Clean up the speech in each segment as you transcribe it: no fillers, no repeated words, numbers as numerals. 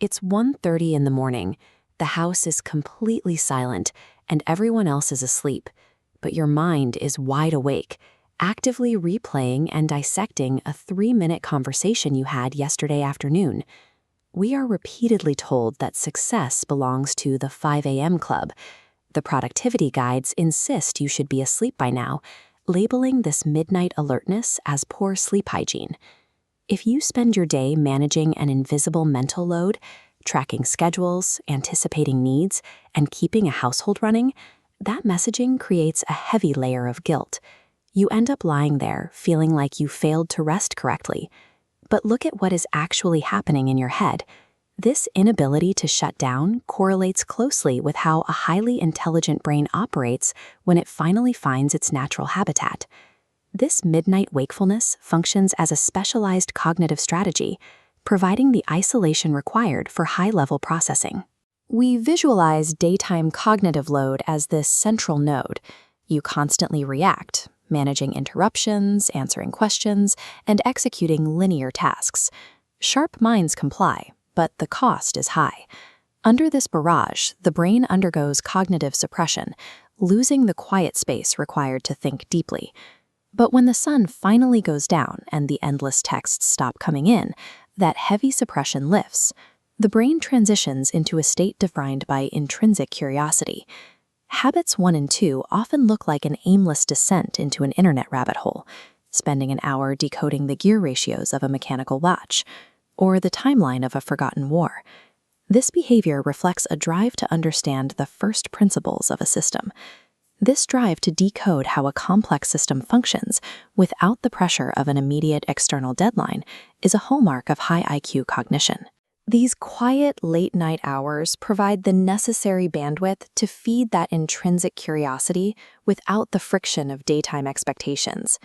It's 1:30 in the morning. The house is completely silent, and everyone else is asleep. But your mind is wide awake, actively replaying and dissecting a 3-minute conversation you had yesterday afternoon. We are repeatedly told that success belongs to the 5 a.m. club. The productivity guides insist you should be asleep by now, labeling this midnight alertness as poor sleep hygiene. If you spend your day managing an invisible mental load, tracking schedules, anticipating needs, and keeping a household running, that messaging creates a heavy layer of guilt. You end up lying there feeling like you failed to rest correctly. But look at what is actually happening in your head. This inability to shut down correlates closely with how a highly intelligent brain operates when it finally finds its natural habitat. This midnight wakefulness functions as a specialized cognitive strategy, providing the isolation required for high-level processing. We visualize daytime cognitive load as this central node. You constantly react, managing interruptions, answering questions, and executing linear tasks. Sharp minds comply, but the cost is high. Under this barrage, the brain undergoes cognitive suppression, losing the quiet space required to think deeply. But when the sun finally goes down and the endless texts stop coming in, that heavy suppression lifts. The brain transitions into a state defined by intrinsic curiosity. Habits 1 and 2 often look like an aimless descent into an internet rabbit hole, spending an hour decoding the gear ratios of a mechanical watch, or the timeline of a forgotten war. This behavior reflects a drive to understand the first principles of a system. This drive to decode how a complex system functions without the pressure of an immediate external deadline is a hallmark of high IQ cognition. These quiet, late-night hours provide the necessary bandwidth to feed that intrinsic curiosity without the friction of daytime expectations.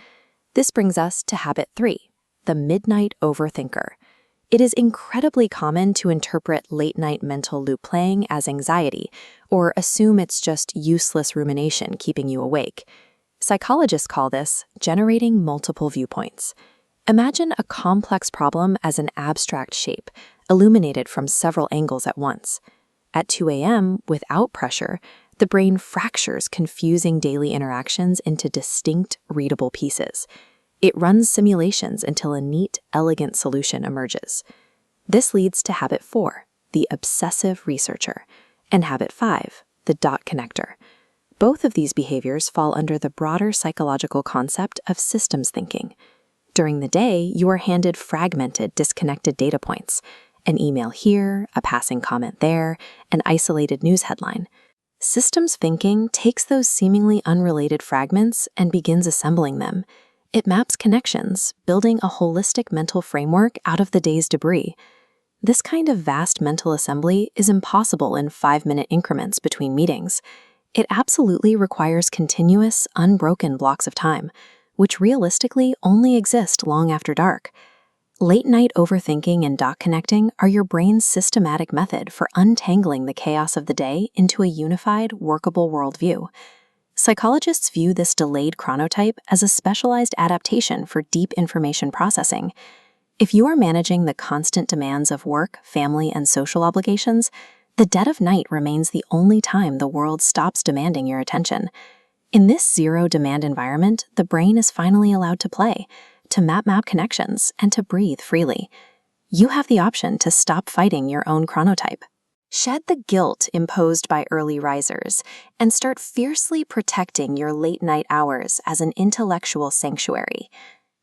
This brings us to habit 3, the midnight overthinker. It is incredibly common to interpret late-night mental loop playing as anxiety, or assume it's just useless rumination keeping you awake. Psychologists call this generating multiple viewpoints. Imagine a complex problem as an abstract shape, illuminated from several angles at once. At 2 a.m., without pressure, the brain fractures confusing daily interactions into distinct, readable pieces. It runs simulations until a neat, elegant solution emerges. This leads to habit 4, the obsessive researcher, and habit 5, the dot connector. Both of these behaviors fall under the broader psychological concept of systems thinking. During the day, you are handed fragmented, disconnected data points, an email here, a passing comment there, an isolated news headline. Systems thinking takes those seemingly unrelated fragments and begins assembling them. It maps connections, building a holistic mental framework out of the day's debris. This kind of vast mental assembly is impossible in 5-minute increments between meetings. It absolutely requires continuous, unbroken blocks of time, which realistically only exist long after dark. Late-night overthinking and dot connecting are your brain's systematic method for untangling the chaos of the day into a unified, workable worldview. Psychologists view this delayed chronotype as a specialized adaptation for deep information processing. If you are managing the constant demands of work, family, and social obligations, the dead of night remains the only time the world stops demanding your attention. In this zero-demand environment, the brain is finally allowed to play, to map connections, and to breathe freely. You have the option to stop fighting your own chronotype. Shed the guilt imposed by early risers and start fiercely protecting your late-night hours as an intellectual sanctuary.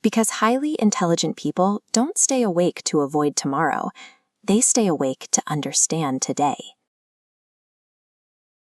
Because highly intelligent people don't stay awake to avoid tomorrow. They stay awake to understand today.